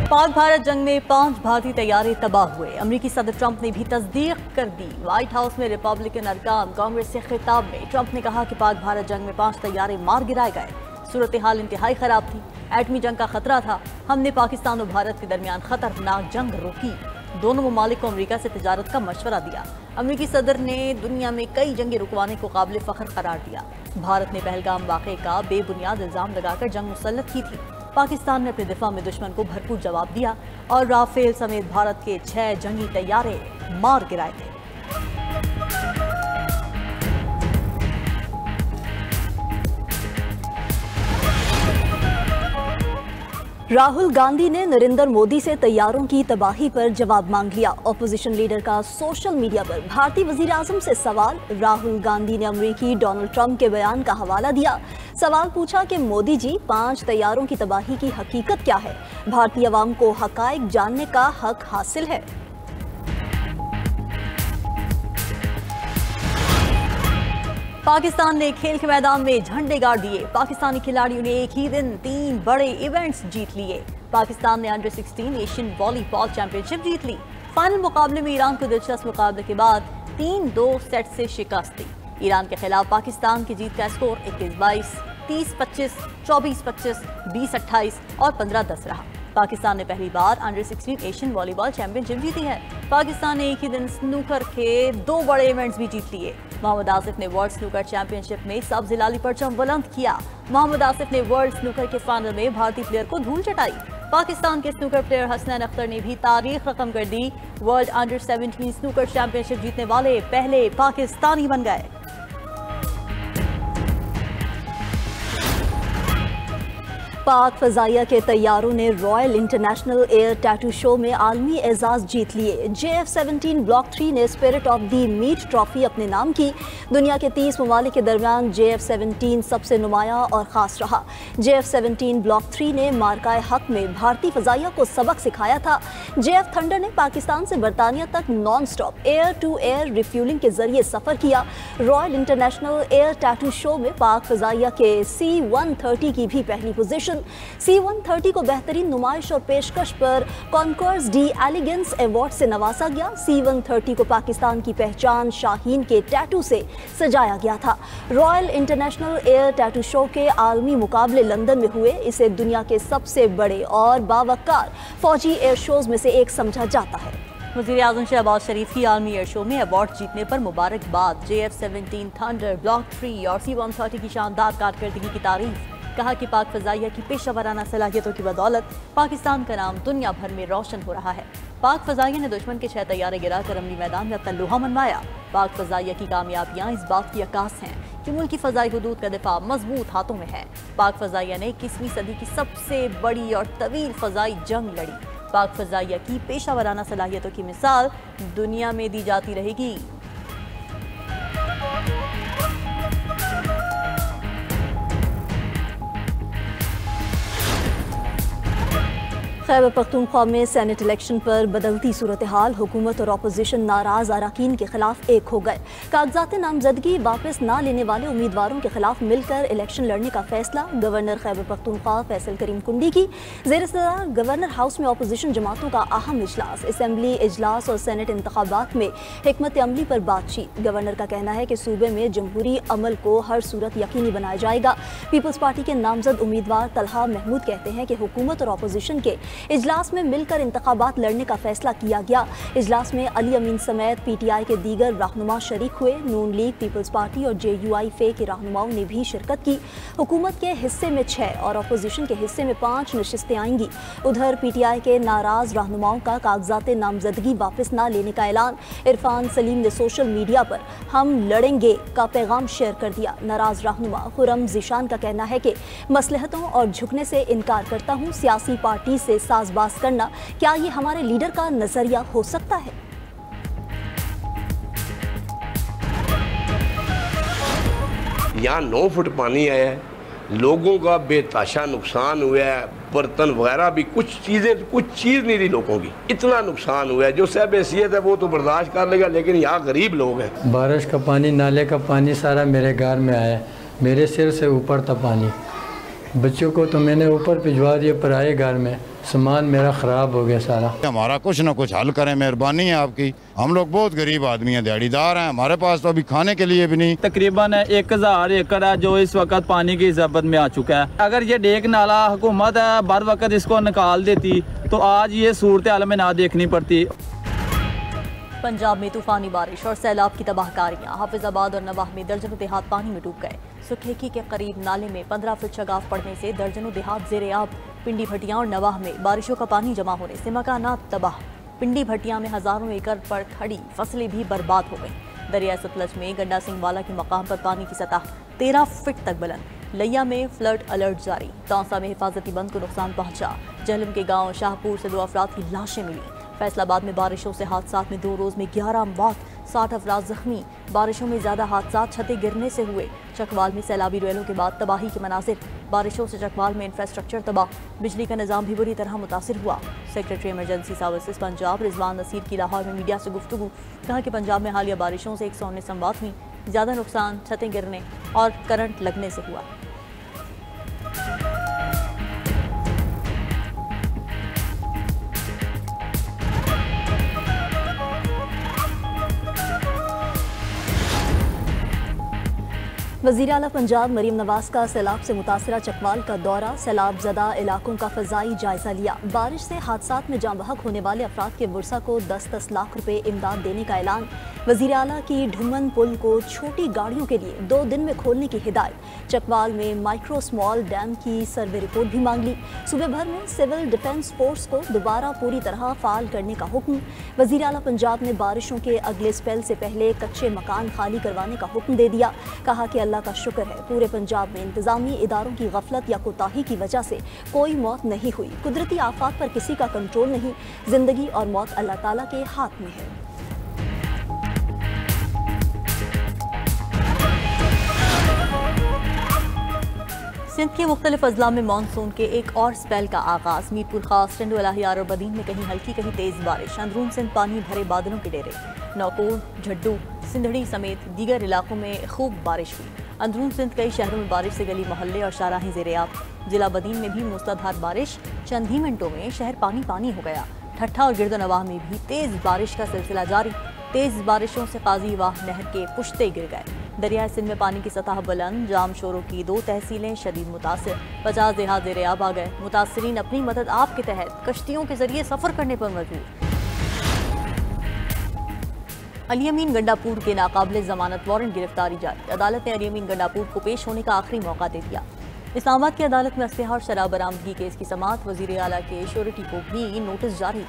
पाक भारत जंग में 5 भारतीय तैयारे तबाह हुए। अमेरिकी सदर ट्रंप ने भी तस्दीक कर दी। व्हाइट हाउस में रिपब्लिकन अरकान कांग्रेस से खिताब में ट्रंप ने कहा कि पाक भारत जंग में 5 तैयारे मार गिराए गए। सूरत हाल इंतहाई खराब थी, एटमी जंग का खतरा था। हमने पाकिस्तान और भारत के दरमियान खतरनाक जंग रोकी। दोनों ममालिक को अमेरिका से तिजारत का मशवरा दिया। अमेरिकी सदर ने दुनिया में कई जंगें रुकवाने को काबिल फख्र करार दिया। भारत ने पहलगाम वाक़े का बेबुनियाद इल्जाम लगाकर जंग मुसल्लत की थी। पाकिस्तान ने अपने दिफा में दुश्मन को भरपूर जवाब दिया और राफेल समेत भारत के 6 जंगी तैयारे मार गिराए थे। राहुल गांधी ने नरेंद्र मोदी से तैयारों की तबाही पर जवाब मांग लिया। ऑपोजिशन लीडर का सोशल मीडिया पर भारतीय वजीर आजम से सवाल। राहुल गांधी ने अमेरिकी डोनाल्ड ट्रंप के बयान का हवाला दिया। सवाल पूछा कि मोदी जी 5 तैयारों की तबाही की हकीकत क्या है? भारतीय अवाम को हकायक जानने का हक हासिल है। पाकिस्तान ने खेल के मैदान में झंडे गाड़ दिए। पाकिस्तानी खिलाड़ियों ने एक ही दिन 3 बड़े इवेंट्स जीत लिए। पाकिस्तान ने अंडर 16 एशियन वॉलीबॉल चैंपियनशिप जीत ली। फाइनल मुकाबले में ईरान को दिलचस्प मुकाबले के बाद 3-2 सेट से शिकस्त दी। ईरान के खिलाफ पाकिस्तान की जीत का स्कोर 21-22, 30-25, 24-25, 20-28 और 15-10 रहा। पाकिस्तान ने पहली बार अंडर 16 एशियन वॉलीबॉल चैंपियनशिप जीती है। पाकिस्तान ने एक ही दिन स्नूकर के 2 बड़े इवेंट्स भी जीत लिए। मोहम्मद आसिफ ने वर्ल्ड स्नूकर चैंपियनशिप में सब्ज हिलाली परचम बुलंद किया। मोहम्मद आसिफ ने वर्ल्ड स्नूकर के फाइनल में भारतीय प्लेयर को धूल चटाई। पाकिस्तान के स्नूकर प्लेयर हसनैन अख्तर ने भी तारीख रकम कर दी। वर्ल्ड अंडर 17 स्नूकर चैंपियनशिप जीतने वाले पहले पाकिस्तानी बन गए। पाक फजाइया के तैयारों ने Royal International Air Tattoo show में आलमी एजाज जीत लिए। JF-17 ब्लॉक 3 ने Spirit of the Meet trophy अपने नाम की। दुनिया के 30 ममालिक के दरमियान JF-17 सबसे नुमाया और ख़ास रहा। JF-17 ब्लॉक 3 ने मार्काए हक में भारतीय फजाइया को सबक सिखाया था। JF थंडर ने पाकिस्तान से बरतानिया तक non stop air to air refuelling के जरिए सफ़र किया। Royal International Air Tattoo show में पाक फजाइया के C-130 की भी पहली पोजीशन। C-130 को बेहतरीन नुमाइश और पेशकश पर कॉन्कोर्स डी एलिगेंस अवार्ड से नवाजा गया। C-130 को पाकिस्तान की पहचान शाहीन के टैटू से सजाया गया था। Royal International Air Tattoo show के आलमी मुकाबले लंदन में हुए। इसे दुनिया के सबसे बड़े और बावकार फौजी एयर शोज में से एक समझा जाता है। वज़ीर आज़म शहबाज शरीफ की आलमी एयर शो में अवार्ड जीतने पर मुबारकबाद। JF-17 थंडर ब्लॉक 3 और C-130 की शानदार कारकर्दगी की तारीफ। कहा कि पाक फजाइया की पेशेवराना सलाहियतों की बदौलत पाकिस्तान का नाम दुनिया भर में रोशन हो रहा है। पाक फजाइया ने दुश्मन के 6 तैयारे गिराकर अमली मैदान में अपना लोहा मनवाया। पाक फजाइया की कामयाबियां इस बात की अक्कास हैं कि मुल्क की फजाई हुदूद का दिफा मजबूत हाथों में है। पाक फजाइया ने 21वीं सदी की सबसे बड़ी और तवील फजाई जंग लड़ी। पाक फजाइया की पेशेवराना सलाहियतों की मिसाल दुनिया में दी जाती रहेगी। खैबर पख्तूनख्वा में सेनेट इलेक्शन पर बदलती सूरत हाल। हुकूमत और अपोजिशन नाराज अरकान के खिलाफ एक हो गए। कागजात नामजदगी वापस न लेने वाले उम्मीदवारों के खिलाफ मिलकर इलेक्शन लड़ने का फैसला। गवर्नर खैबर पख्तूनख्वा फैसल करीम कुंडी की ज़ेर-ए-सदारत गवर्नर हाउस में अपोजिशन जमातों का अहम इजलास। असम्बली इजलास और सेनेट इंतखाबात में हिकमत अमली पर बातचीत। गवर्नर का कहना है कि सूबे में जमहूरी अमल को हर सूरत यकीनी बनाया जाएगा। पीपल्स पार्टी के नामजद उम्मीदवार तलहा महमूद कहते हैं कि हुकूमत और अपोजिशन के इजलास में मिलकर इंतखाबात लड़ने का फैसला किया गया। इजलास में अली अमीन समेत PTI के दीगर रहनुमा शरीक हुए। नून लीग, पीपल्स पार्टी और JUI फे के रहनुमाओं ने भी शिरकत की। हुकूमत के हिस्से में 6 और अपोजिशन के हिस्से में 5 नशिस्तें आएंगी। उधर PTI के नाराज रहनुमाओं का कागजात नामजदगी वापस न लेने का ऐलान। इरफान सलीम ने सोशल मीडिया पर हम लड़ेंगे का पैगाम शेयर कर दिया। नाराज रहनुमा खुरम ज़ीशान का कहना है कि मसलहतों और झुकने से इनकार करता हूँ। सियासी पार्टी से साजबाज करना, क्या ये हमारे लीडर का नजरिया हो सकता है? यहाँ 9 फुट पानी आया है, लोगों का बेताशा नुकसान हुआ है, बर्तन वगैरह भी कुछ चीज़ नहीं थी लोगों की, इतना नुकसान हुआ है। जो सब हैसियत है वो तो बर्दाश्त कर लेगा, लेकिन यहाँ गरीब लोग हैं। बारिश का पानी, नाले का पानी सारा मेरे घर में आया, मेरे सिर से ऊपर था पानी। बच्चों को तो मैंने ऊपर भिजवा दिया पराए घर में, सामान मेरा ख़राब हो गया सारा। हमारा कुछ ना कुछ हल करें, मेहरबानी है आपकी। हम लोग बहुत गरीब आदमी हैं, दिहाड़ीदार हैं, हमारे पास तो अभी खाने के लिए भी नहीं। तकरीबन 1000 एकड़ है जो इस वक्त पानी की ज़ब्त में आ चुका है। अगर ये डेक नाला हुकूमत बर वक्त इसको निकाल देती तो आज ये सूरत हाल में ना देखनी पड़ती। पंजाब में तूफानी बारिश और सैलाब की तबाहकारियां। हाफिजाबाद और नवाह में दर्जनों देहात पानी में डूब गए। सुखेकी के करीब नाले में 15 फीट शगाफ पड़ने से दर्जनों देहात ज़ेरे आब। पिंडी भटियां और नवाह में बारिशों का पानी जमा होने से मकानात तबाह। पिंडी भटियां में हजारों एकड़ पर खड़ी फसलें भी बर्बाद हो गईं। दरिया सतलज में गंडा सिंह वाला के मकाम पर पानी की सतह 13 फीट तक बुलंद। लिया में फ्लड अलर्ट जारी। तौसा में हिफाजती बंद को नुकसान पहुंचा। जहलम के गांव शाहपुर से 2 अफराद की लाशें मिली। फैसलाबाद में बारिशों से हादसात में 2 रोज में 11 मौत, 60 अफराद जख्मी। बारिशों में ज्यादा हादसात छतें गिरने से हुए। चकवाल में सैलाबी रेलों के बाद तबाही के मनाजिर। बारिशों से चकवाल में इंफ्रास्ट्रक्चर तबाह। बिजली का निज़ाम भी बुरी तरह मुतासिर हुआ। Secretary emergency services Punjab Rizwan Naseer की लाहौर में मीडिया से गुफ्तगू। कहा कि पंजाब में हालिया बारिशों से 119 अमवात हुई। ज्यादा नुकसान छतें गिरने और करंट लगने से हुआ। वज़ीर आला पंजाब मरीम नवाज का सैलाब से मुतासरा चकवाल का दौरा। सैलाब ज़दा इलाकों का फ़ज़ाई जायज़ा लिया। बारिश से हादसात में जाँ बहक होने वाले अफराद के वर्सा को 10-10 लाख रुपए इमदाद देने का ऐलान। वज़ीर आला की ढुमन पुल को छोटी गाड़ियों के लिए 2 दिन में खोलने की हिदायत। चकवाल में माइक्रो स्मॉल डैम की सर्वे रिपोर्ट भी मांग ली। सूबे भर में सिविल डिफेंस फोर्स को दोबारा पूरी तरह फाल करने का हुक्म। वज़ीर आला पंजाब ने बारिशों के अगले स्पेल से पहले कच्चे मकान खाली करवाने का हुक्म दे दिया। कहा कि अल्लाह का शुक्र है पूरे पंजाब में इंतजामी इदारों की गफलत या कोताही की वजह से कोई मौत नहीं हुई। कुदरती आफात पर किसी का कंट्रोल नहीं। जिंदगी और मौत अल्लाह ताला के हाथ में है। सिंध के मुख्तलिफ अजला में मानसून के एक और स्पेल का आगाज। मीरपुर खास, टंडो, अलाहियार और बदीन में कहीं हल्की कहीं तेज बारिश। अंदरून सिंध पानी भरे बादलों के डेरे। नौकोर, झड्डू, सिंधड़ी समेत दीगर इलाकों में खूब बारिश हुई। अंदरून सिंध कई शहरों में बारिश से गली मोहल्ले और शाहराहें ज़ेरे आब। जिला बदीन में भी मूसलाधार बारिश। चंद ही मिनटों में शहर पानी पानी हो गया। ठट्ठा और गिरदोनवाह में भी तेज बारिश का सिलसिला जारी। तेज बारिशों से काजी वाह नहर के पुश्ते गिर गए। दरियाए सिंध में पानी की सतह बुलंद। जाम शोरों की 2 तहसीलें शदीद मुतासिर। 50 देहात ज़ेरे आब आ गए। मुतासिरीन अपनी मदद आप के तहत कश्तियों के जरिए सफर करने पर मजबूर। अली अमीन गंडापुर के नाकाबिले जमानत वारंट गिरफ्तारी जारी। अदालत ने अली अमीन गंडापुर को पेश होने का आखिरी मौका दे दिया। इस्लामाबाद की अदालत में असलहा और शराब बरामदगी केस की समाअत। वज़ीर आला के श्योरिटी को भी नोटिस जारी।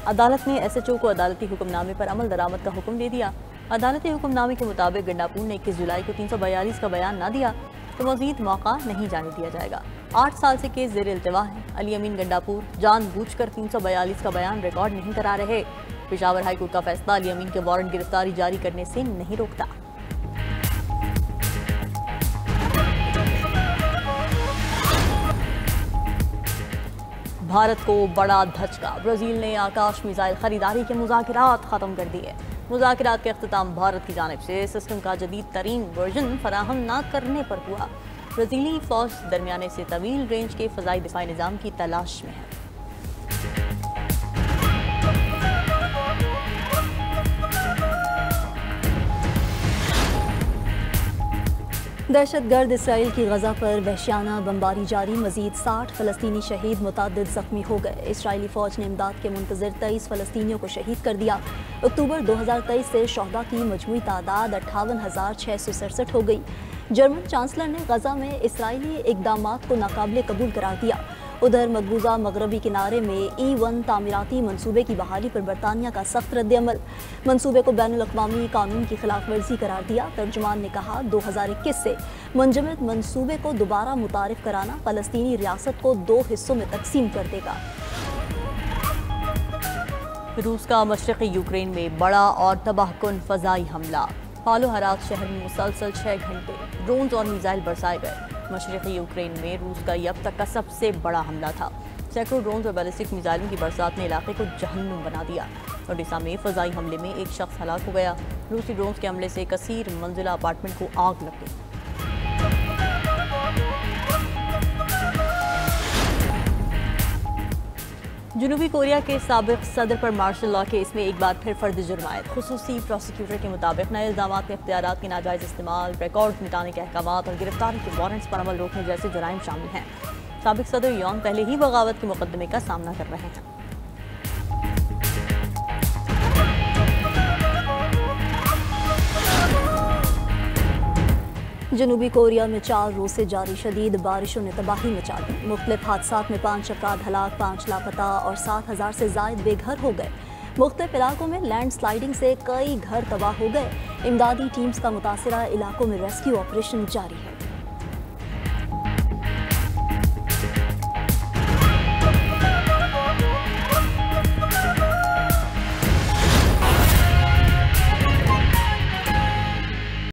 अदालत ने SHO को अदालती हुक्मनामे पर अमल दरामद का हुक्म दे दिया। अदालती हुक्मनामे के मुताबिक गंडापुर ने 21 जुलाई को 342 का बयान न दिया तो मजीद मौका नहीं जाने दिया जाएगा। 8 साल से केस ज़ेर इल्तिवा है। अली अमीन गंडापुर जानबूझकर 342 का बयान रिकॉर्ड नहीं करा रहे। पेशावर हाई कोर्ट का फैसला अली अमीन के वारंट गिरफ्तारी जारी करने से नहीं रोकता। भारत को बड़ा धचका। ब्राजील ने आकाश मिसाइल खरीदारी के मुज़ाकरात ख़त्म कर दिए। मुज़ाकरात के अख्तिताम भारत की जानिब से सिस्टम का जदीद तरीन वर्जन फराहम न करने पर हुआ। ब्राज़ीली फ़ौज दरमियाने से तवील रेंज के फ़ज़ाई दिफाई निज़ाम की तलाश में है। दहशतगर्द इसराइल की गजा पर वहशियाना बमबारी जारी। मजीद 60 फ़लस्तीनी शहीद, मुतअद्दिद ज़ख्मी हो गए। इसराइली फ़ौज ने इमदाद के मुंतज़िर 23 फ़लस्तीनियों को शहीद कर दिया। अक्टूबर 2023 से शहदा की मजमूई तादाद 58,667 हो गई। जर्मन चांसलर ने गजा में इसराइली इक़दामात को नाकाबिले कबूल करार दिया। उधर मकबूजा मगरबी किनारे में E1 तामीराती मनसूबे की बहाली पर बरतानिया का सख्त रद्द-ए-अमल। मनसूबे को बैनुल अक़वामी कानून की खिलाफ वर्जी करार दिया। तर्जुमान ने कहा 2021 से मुंजमद मनसूबे को दोबारा मुतारिफ कराना फ़लस्तीनी रियासत को 2 हिस्सों में तकसीम कर देगा। रूस का मशरक़ी यूक्रेन में बड़ा और तबाहकुन फ़ज़ाई हमला। पालो हरात शहर में मुसलसल 6 घंटे ड्रोन्स और मिसाइल बरसाए गए। मशरक़ी यूक्रेन में रूस का ये अब तक का सबसे बड़ा हमला था। सैकड़ों ड्रोन्स और बैलिस्टिक मिसाइलों की बरसात ने इलाके को जहन्नुम बना दिया। ओडिशा में फ़ज़ाई हमले में एक शख्स हलाक हो गया। रूसी ड्रोन्स के हमले से कसीर मंजिला अपार्टमेंट को आग लग गई। जनूबी कोरिया के साबिक सदर पर मार्शल लॉ केस में एक बार फिर फर्द जुर्मायत। खुसूसी प्रोसिक्यूटर के मुताबिक नए इल्जाम में इख्तियारात के नाजायज़ इस्तेमाल, रिकॉर्ड मिटाने के अहकाम और गिरफ्तारी के वारंट्स पर अमल रोकने जैसे जुराइम शामिल हैं। साबिक सदर यौन पहले ही बगावत के मुकदमे का सामना कर रहे हैं। जनूबी कोरिया में 4 रोज से जारी शदीद बारिशों ने तबाही मचा दी। मुख्तलिफ हादसात में 5 अफराद हलाक, 5 लापता और 7,000 से जायद बेघर हो गए। मुख्तलिफ इलाकों में लैंड स्लाइडिंग से कई घर तबाह हो गए। इमदादी टीम्स का मुतासरा इलाकों में रेस्क्यू ऑपरेशन जारी है।